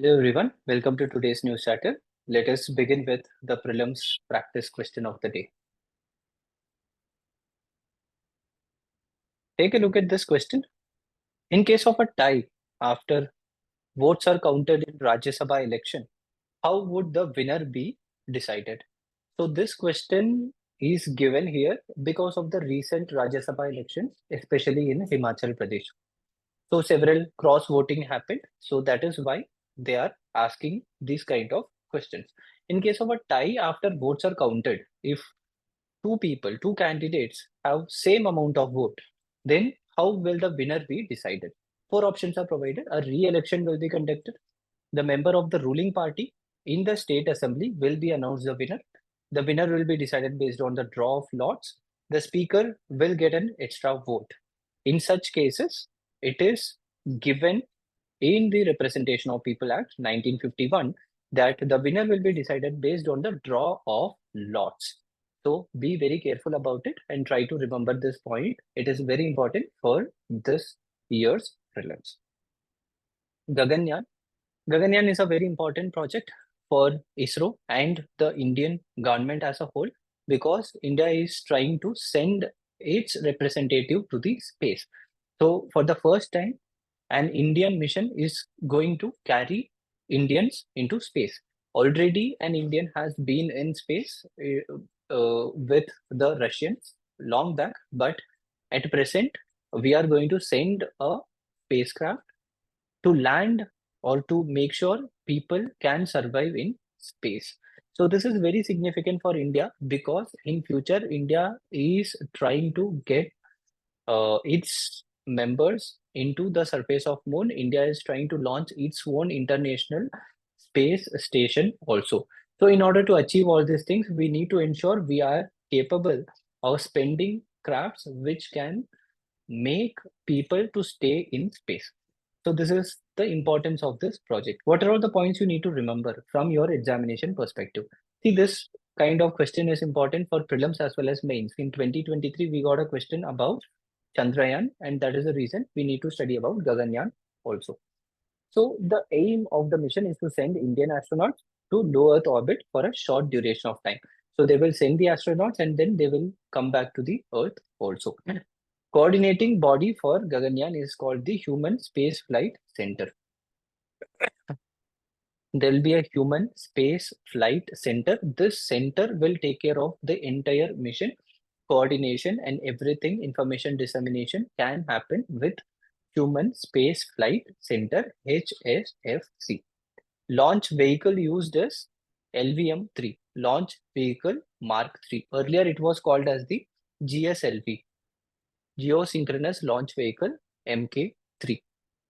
Hello everyone, welcome to today's news starter. Let us begin with the prelims practice question of the day. Take a look at this question. In case of a tie after votes are counted in Rajya Sabha election, how would the winner be decided? So this question is given here because of the recent Rajya Sabha elections, especially in Himachal Pradesh. So several cross voting happened. So that is why they are asking these kind of questions. In case of a tie after votes are counted, if two candidates have same amount of vote, then how will the winner be decided? Four options are provided. A re-election will be conducted. The member of the ruling party in the state assembly will be announced the winner. The winner will be decided based on the draw of lots. The speaker will get an extra vote. In such cases, it is given in the Representation of People Act 1951 that the winner will be decided based on the draw of lots. So be very careful about it and try to remember this point. It is very important for this year's prelims. Gaganyaan. Gaganyaan is a very important project for ISRO and the Indian government as a whole because India is trying to send its representative to the space. So for the first time, an Indian mission is going to carry Indians into space. Already, an Indian has been in space with the Russians long back, but at present, we are going to send a spacecraft to land or to make sure people can survive in space. So this is very significant for India because in future, India is trying to get its members into the surface of moon. India is trying to launch its own international space station also. So in order to achieve all these things, we need to ensure we are capable of spending crafts which can make people to stay in space. So this is the importance of this project. What are all the points you need to remember from your examination perspective? See, this kind of question is important for prelims as well as mains. In 2023, we got a question about Chandrayaan, and that is the reason we need to study about Gaganyaan also. So the aim of the mission is to send Indian astronauts to low Earth orbit for a short duration of time. So they will send the astronauts and then they will come back to the Earth also. Coordinating body for Gaganyaan is called the Human Space Flight Center. There will be a Human Space Flight Center. This center will take care of the entire mission coordination and everything. Information dissemination can happen with Human Space Flight Center, HSFC. Launch vehicle used as LVM-3, Launch Vehicle Mark 3. Earlier it was called as the GSLV, Geosynchronous Launch Vehicle MK3.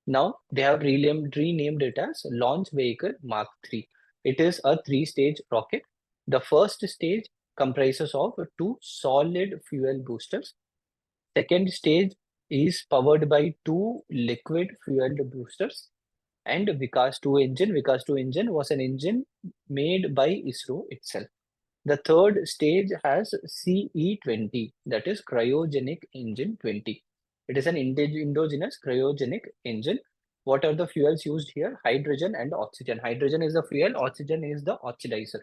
Now they have renamed it as Launch Vehicle Mark 3. It is a three-stage rocket. The first stage comprises of two solid fuel boosters. Second stage is powered by two liquid fueled boosters and Vikas 2 engine. Vikas 2 engine was an engine made by ISRO itself. The third stage has CE20, that is cryogenic engine 20. It is an endogenous cryogenic engine. What are the fuels used here? Hydrogen and oxygen. Hydrogen is the fuel, oxygen is the oxidizer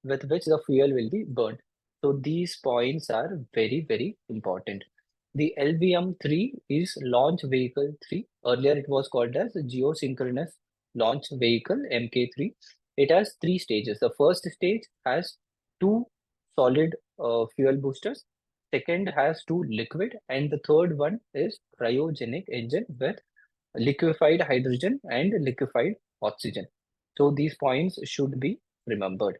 with which the fuel will be burned. So these points are very, very important. The LVM-3 is Launch Vehicle 3. Earlier it was called as Geosynchronous Launch Vehicle MK3. It has three stages. The first stage has two solid fuel boosters. Second has two liquid, and the third one is cryogenic engine with liquefied hydrogen and liquefied oxygen. So these points should be remembered.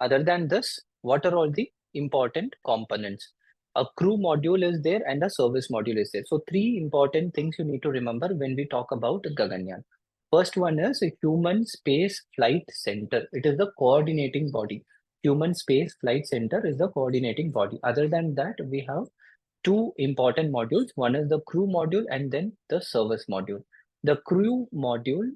Other than this, what are all the important components? A crew module is there and a service module is there. So three important things you need to remember when we talk about Gaganyaan. First one is a Human Space Flight Center. It is the coordinating body. Human Space Flight Center is the coordinating body. Other than that, we have two important modules. One is the crew module and then the service module. The crew module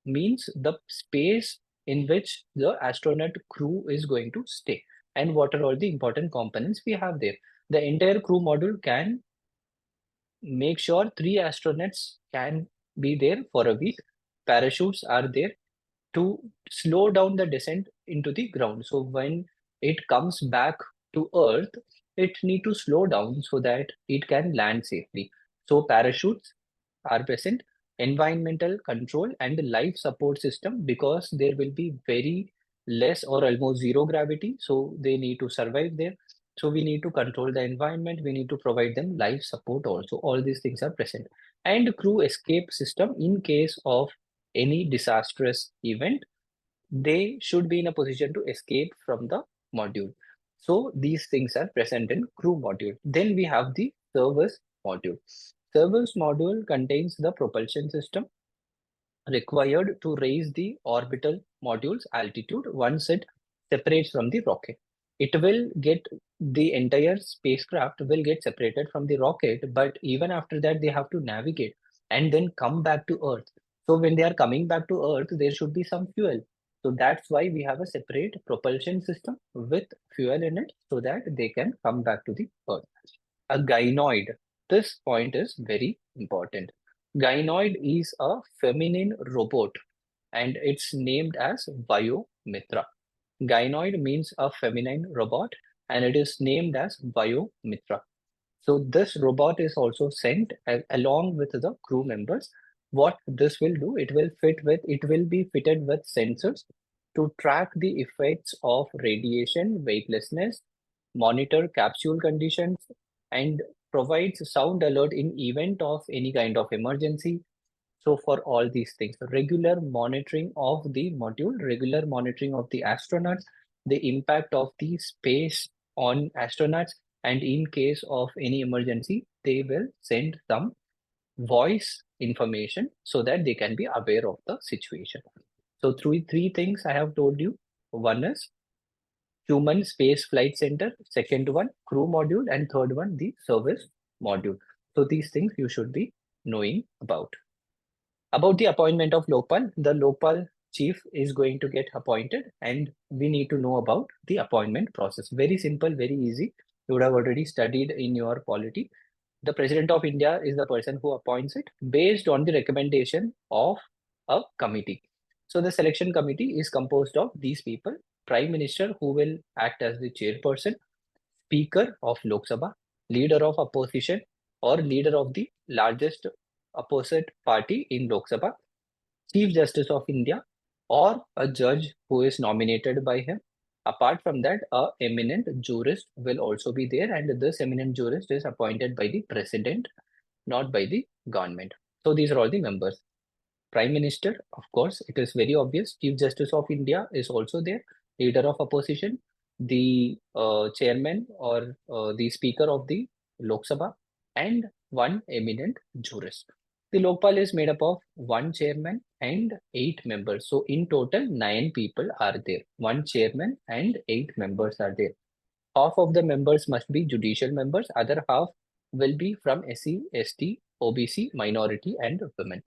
means the space in which the astronaut crew is going to stay and what are all the important components we have there. The entire crew module can make sure three astronauts can be there for a week. parachutes are there to slow down the descent into the ground. So when it comes back to earth, it need to slow down so that it can land safely. So parachutes are present, environmental control and life support system, because there will be very less or almost zero gravity, so they need to survive there. So we need to control the environment, we need to provide them life support also. All these things are present. And crew escape system, in case of any disastrous event, they should be in a position to escape from the module. So these things are present in crew module. Then we have the service module. Service module contains the propulsion system required to raise the orbital module's altitude once it separates from the rocket. It will get, the entire spacecraft will get separated from the rocket, but even after that, they have to navigate and then come back to Earth. So when they are coming back to Earth, there should be some fuel. So that's why we have a separate propulsion system with fuel in it so that they can come back to the Earth. A gynoid. This point is very important. Gynoid is a feminine robot and it's named as Vayomitra. Gynoid means a feminine robot and it is named as Vayomitra. So this robot is also sent along with the crew members. What this will do, it will be fitted with sensors to track the effects of radiation, weightlessness, monitor capsule conditions, and provides sound alert in event of any kind of emergency. So for all these things, regular monitoring of the module, regular monitoring of the astronauts, the impact of the space on astronauts, and in case of any emergency, they will send some voice information so that they can be aware of the situation. So three things I have told you. One is Human Space Flight Center, second one, crew module, and third one, the service module. So these things you should be knowing about. About the appointment of Lokpal, the Lokpal chief is going to get appointed, and we need to know about the appointment process. Very simple, very easy. You would have already studied in your polity. The President of India is the person who appoints it based on the recommendation of a committee. So the selection committee is composed of these people: Prime Minister, who will act as the chairperson, Speaker of Lok Sabha, leader of opposition or leader of the largest opposite party in Lok Sabha, Chief Justice of India, or a judge who is nominated by him. Apart from that, a eminent jurist will also be there, and this eminent jurist is appointed by the president, not by the government. So these are all the members. Prime Minister, of course, it is very obvious. Chief Justice of India is also there. Leader of opposition, the chairman or the speaker of the Lok Sabha, and one eminent jurist. The Lokpal is made up of one chairman and 8 members. So in total, 9 people are there. One chairman and 8 members are there. Half of the members must be judicial members. Other half will be from SC, ST, OBC, minority, and women.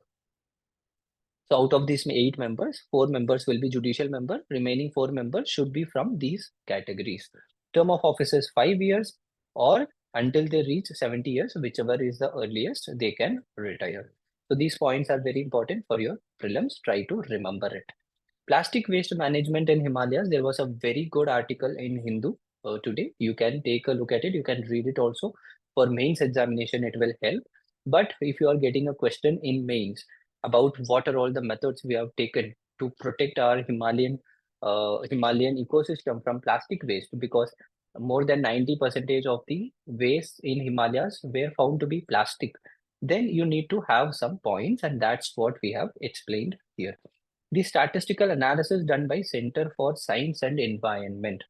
So out of these 8 members, 4 members will be judicial members. Remaining 4 members should be from these categories. Term of office is 5 years, or until they reach 70 years, whichever is the earliest, they can retire. So these points are very important for your prelims. Try to remember it. Plastic waste management in Himalayas. There was a very good article in Hindu today. You can take a look at it. You can read it also. For mains examination, it will help. But if you are getting a question in mains about what are all the methods we have taken to protect our Himalayan ecosystem from plastic waste, because more than 90% of the waste in Himalayas were found to be plastic, then you need to have some points, and that's what we have explained here. The statistical analysis done by Center for Science and Environment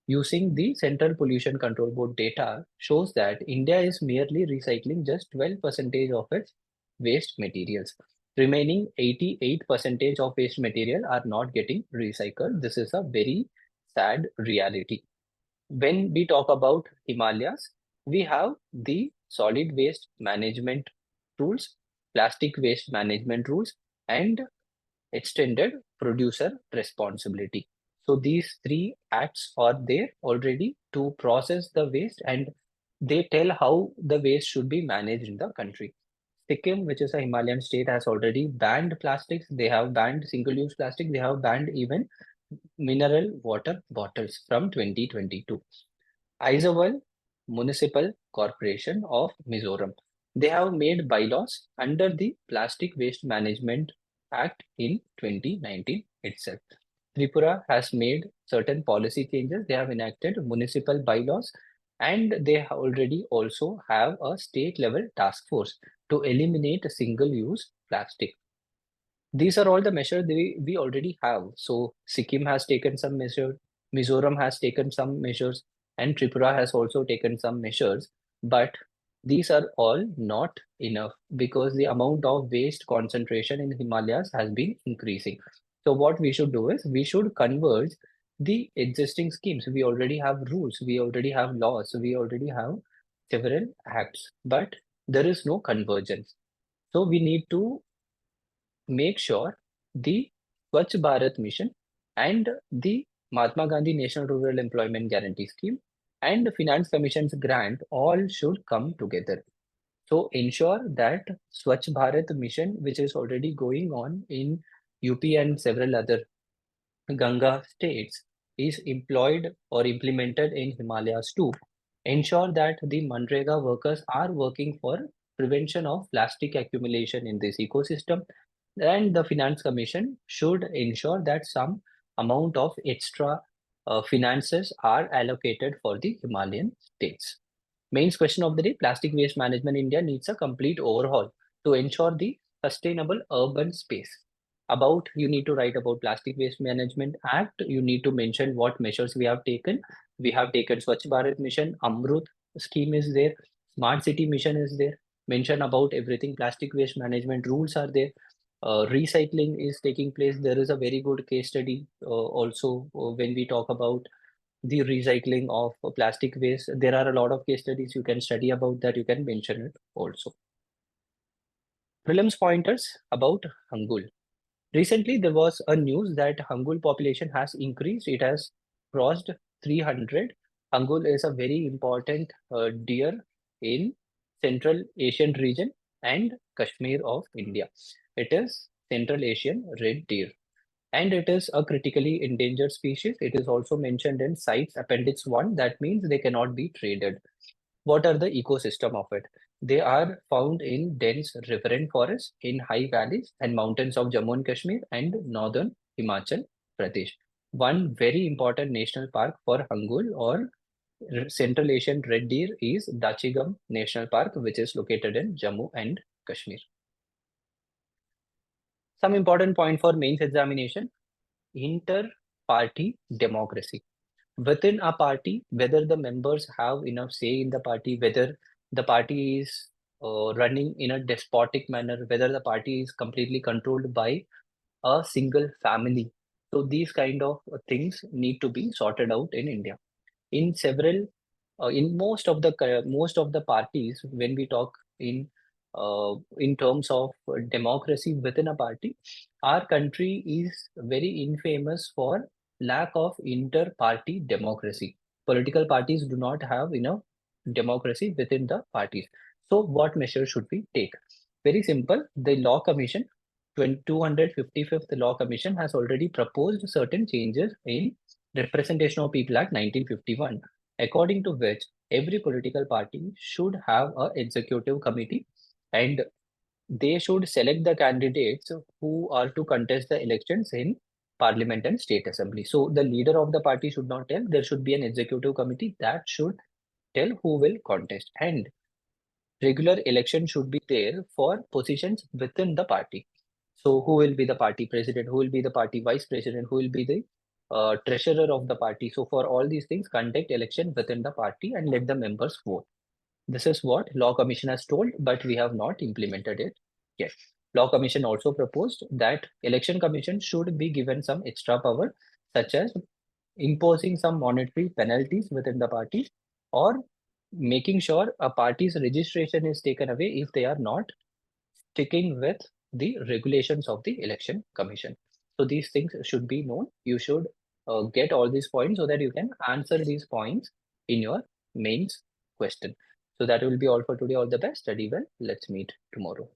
using the Central Pollution Control Board data shows that India is merely recycling just 12% of its waste materials. Remaining 88% of waste material are not getting recycled. This is a very sad reality. When we talk about Himalayas, we have the solid waste management rules, plastic waste management rules, and extended producer responsibility. So these 3 acts are there already to process the waste, and they tell how the waste should be managed in the country. Sikkim, which is a Himalayan state, has already banned plastics. They have banned single-use plastic. They have banned even mineral water bottles from 2022. Aizawl Municipal Corporation of Mizoram. They have made bylaws under the Plastic Waste Management Act in 2019 itself. Tripura has made certain policy changes. They have enacted municipal bylaws and they already also have a state level task force to eliminate single-use plastic. These are all the measures we already have. So Sikkim has taken some measures, Mizoram has taken some measures, and Tripura has also taken some measures. But these are all not enough because the amount of waste concentration in Himalayas has been increasing. So what we should do is we should converge the existing schemes. We already have rules, we already have laws, we already have several acts, but there is no convergence. So we need to make sure the Swachh Bharat Mission and the Mahatma Gandhi National Rural Employment Guarantee Scheme and the Finance Commission's grant all should come together. So ensure that Swachh Bharat Mission, which is already going on in UP and several other Ganga states, is employed or implemented in Himalayas too. Ensure that the Manrega workers are working for prevention of plastic accumulation in this ecosystem, and the Finance Commission should ensure that some amount of extra finances are allocated for the Himalayan states. Main question of the day, plastic waste management in India needs a complete overhaul to ensure the sustainable urban space. About, you need to write about Plastic Waste Management Act. You need to mention what measures we have taken. We have taken Swachh Bharat Mission, Amrut scheme is there, Smart City Mission is there. Mention about everything. Plastic waste management rules are there. Recycling is taking place. There is a very good case study also when we talk about the recycling of plastic waste. There are a lot of case studies you can study about that. You can mention it also. Prelims pointers about Hangul. Recently, there was a news that Hangul population has increased. It has crossed 300. Hangul is a very important deer in Central Asian region and Kashmir of India. It is Central Asian red deer and it is a critically endangered species. It is also mentioned in CITES Appendix 1. That means they cannot be traded. What are the ecosystem of it? They are found in dense riverine forests, in high valleys and mountains of Jammu and Kashmir and northern Himachal Pradesh. One very important national park for Hangul or Central Asian red deer is Dachigam National Park, which is located in Jammu and Kashmir. Some important point for mains examination: inter-party democracy. Within a party, whether the members have enough say in the party, whether the party is running in a despotic manner, whether the party is completely controlled by a single family. So these kind of things need to be sorted out in India. In several, in most of the parties, when we talk in terms of democracy within a party, our country is very infamous for lack of inter-party democracy. Political parties do not have enough democracy within the parties. So what measures should we take? Very simple. The Law Commission, 255th Law Commission has already proposed certain changes in Representation of People Act 1951, according to which every political party should have a executive committee and they should select the candidates who are to contest the elections in parliament and state assembly. So the leader of the party should not tell, there should be an executive committee that should tell who will contest. And regular election should be there for positions within the party. So who will be the party president, who will be the party vice president, who will be the treasurer of the party. So for all these things, conduct election within the party and let the members vote. This is what Law Commission has told, but we have not implemented it yet. Law Commission also proposed that Election Commission should be given some extra power, such as imposing some monetary penalties within the party or making sure a party's registration is taken away if they are not sticking with the regulations of the Election Commission. So these things should be known. You should get all these points so that you can answer these points in your mains question. So that will be all for today. All the best. Study well. Let's meet tomorrow.